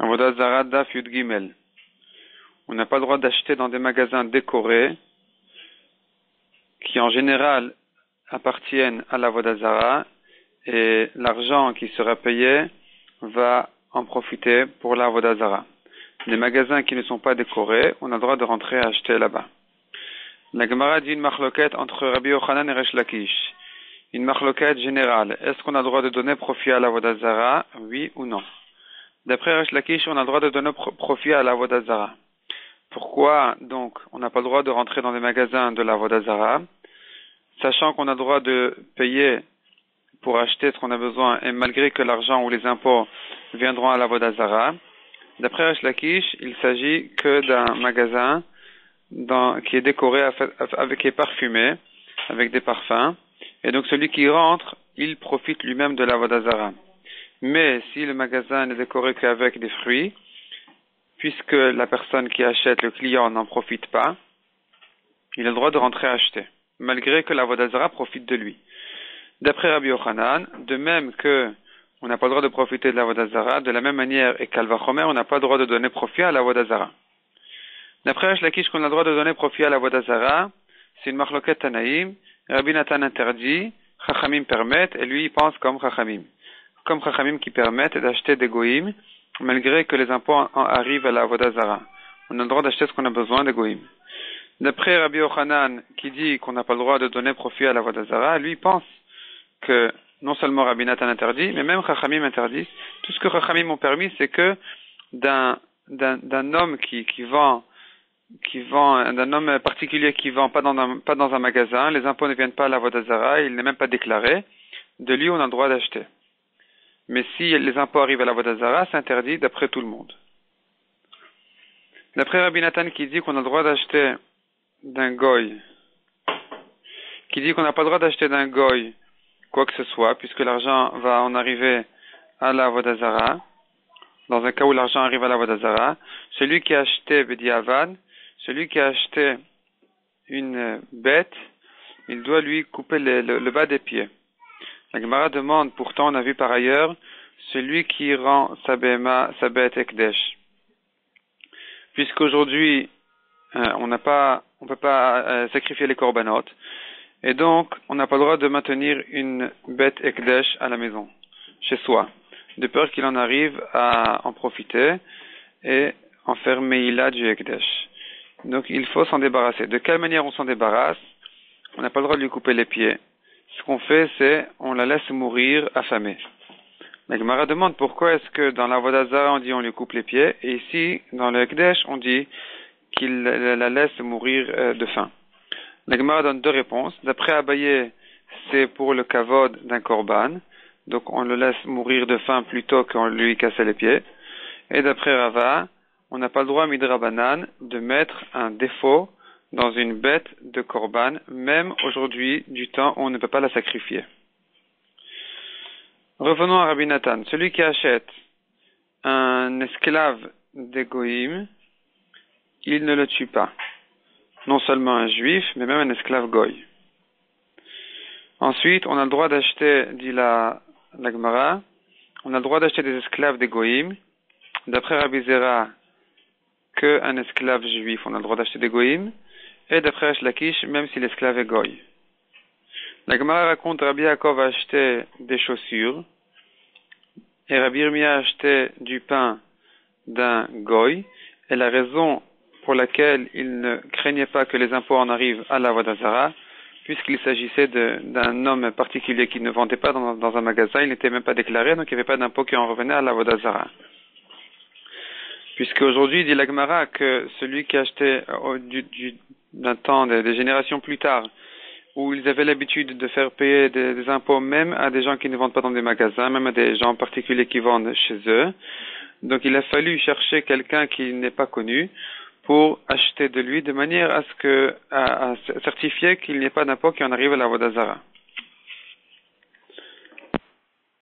Avodat Zara Daf Yud Gimel. On n'a pas le droit d'acheter dans des magasins décorés qui en général appartiennent à l'Avodat Zara et l'argent qui sera payé va en profiter pour l'Avodat Zara. Les magasins qui ne sont pas décorés, on a le droit de rentrer à acheter là-bas. La Gemara dit une marloquette entre Rabbi Yochanan et Resh Lakish. Une marloquette générale. Est-ce qu'on a le droit de donner profit à l'Avodat Zara? Oui ou non? D'après Resh Lakish, on a le droit de donner profit à l'Avodat Zara. Pourquoi, donc, on n'a pas le droit de rentrer dans les magasins de l'Avodat Zara, sachant qu'on a le droit de payer pour acheter ce qu'on a besoin, et malgré que l'argent ou les impôts viendront à l'Avodat Zara? D'après Resh Lakish, il s'agit que d'un magasin qui est décoré, qui est parfumé, avec des parfums, et donc celui qui rentre, il profite lui-même de l'Avodat Zara. Mais si le magasin n'est décoré qu'avec des fruits, puisque la personne qui achète, le client, n'en profite pas, il a le droit de rentrer à acheter, malgré que l'Avodat Zara profite de lui. D'après Rabbi Yochanan, de même que on n'a pas le droit de profiter de l'Avodat Zara, de la même manière, et qu'Al Vachomer, on n'a pas le droit de donner profit à l'Avodat Zara. D'après Resh Lakish, qu'on a le droit de donner profit à l'Avodat Zara, c'est une marloquette Tanaïm, Rabbi Nathan interdit, Chachamim permettent, et lui il pense comme Chachamim. Comme Chachamim qui permettent d'acheter des goïms, malgré que les impôts arrivent à l'Avodat Zara. On a le droit d'acheter ce qu'on a besoin des goïms. D'après Rabbi Yochanan, qui dit qu'on n'a pas le droit de donner profit à l'Avodat Zara, lui pense que non seulement Rabbi Nathan interdit, mais même Chachamim interdit. Tout ce que Chachamim ont permis, c'est que d'un homme qui vend, d'un homme particulier qui vend pas dans un magasin, les impôts ne viennent pas à l'Avodat Zara, il n'est même pas déclaré, de lui on a le droit d'acheter. Mais si les impôts arrivent à l'Avodat Zara, c'est interdit d'après tout le monde. D'après Rabbi Nathan qui dit qu'on a le droit d'acheter d'un goy, qui dit qu'on n'a pas le droit d'acheter d'un goy quoi que ce soit, puisque l'argent va en arriver à l'Avodat Zara, dans un cas où l'argent arrive à l'Avodat Zara, celui qui a acheté Bediavad, celui qui a acheté une bête, il doit lui couper le bas des pieds. La Gemara demande, pourtant on a vu par ailleurs, celui qui rend sa bête ekdesh. Puisqu'aujourd'hui, on peut pas sacrifier les korbanot, et donc on n'a pas le droit de maintenir une bête ekdesh à la maison, chez soi, de peur qu'il en arrive à en profiter et en faire meïla du ekdesh. Donc il faut s'en débarrasser. De quelle manière on s'en débarrasse? On n'a pas le droit de lui couper les pieds. Ce qu'on fait, c'est on la laisse mourir affamée. La Gemara demande pourquoi est-ce que dans l'Avodat Zara on dit on lui coupe les pieds, et ici, dans le Ekdesh, on dit qu'il la laisse mourir de faim. La Gemara donne deux réponses. D'après Abaye, c'est pour le kavod d'un korban, donc on le laisse mourir de faim plutôt qu'on lui casse les pieds. Et d'après Rava, on n'a pas le droit, midrabanan, de mettre un défaut dans une bête de korban, même aujourd'hui, du temps où on ne peut pas la sacrifier. Revenons à Rabbi Nathan. Celui qui achète un esclave des goïm, il ne le tue pas. Non seulement un juif, mais même un esclave goï. Ensuite, on a le droit d'acheter, dit la Gemara, on a le droit d'acheter des esclaves des goïm. D'après Rabbi Zera, qu'un esclave juif, on a le droit d'acheter des goïm. Et d'après Resh Lakish, même si l'esclave est goy. La Gemara raconte Rabbi Yaakov a acheté des chaussures et Rabbi Yirmiyah a acheté du pain d'un goy, et la raison pour laquelle il ne craignait pas que les impôts en arrivent à l'Avodat Zara, puisqu'il s'agissait d'un homme particulier qui ne vendait pas dans un magasin, il n'était même pas déclaré, donc il n'y avait pas d'impôt qui en revenait à l'Avodat Zara. Puisque aujourd'hui, dit la Gemara que celui qui achetait d'un temps, des générations plus tard, où ils avaient l'habitude de faire payer des impôts même à des gens qui ne vendent pas dans des magasins, même à des gens particuliers qui vendent chez eux. Donc il a fallu chercher quelqu'un qui n'est pas connu pour acheter de lui de manière à certifier qu'il n'y ait pas d'impôt qui en arrive à l'Avodat Zara.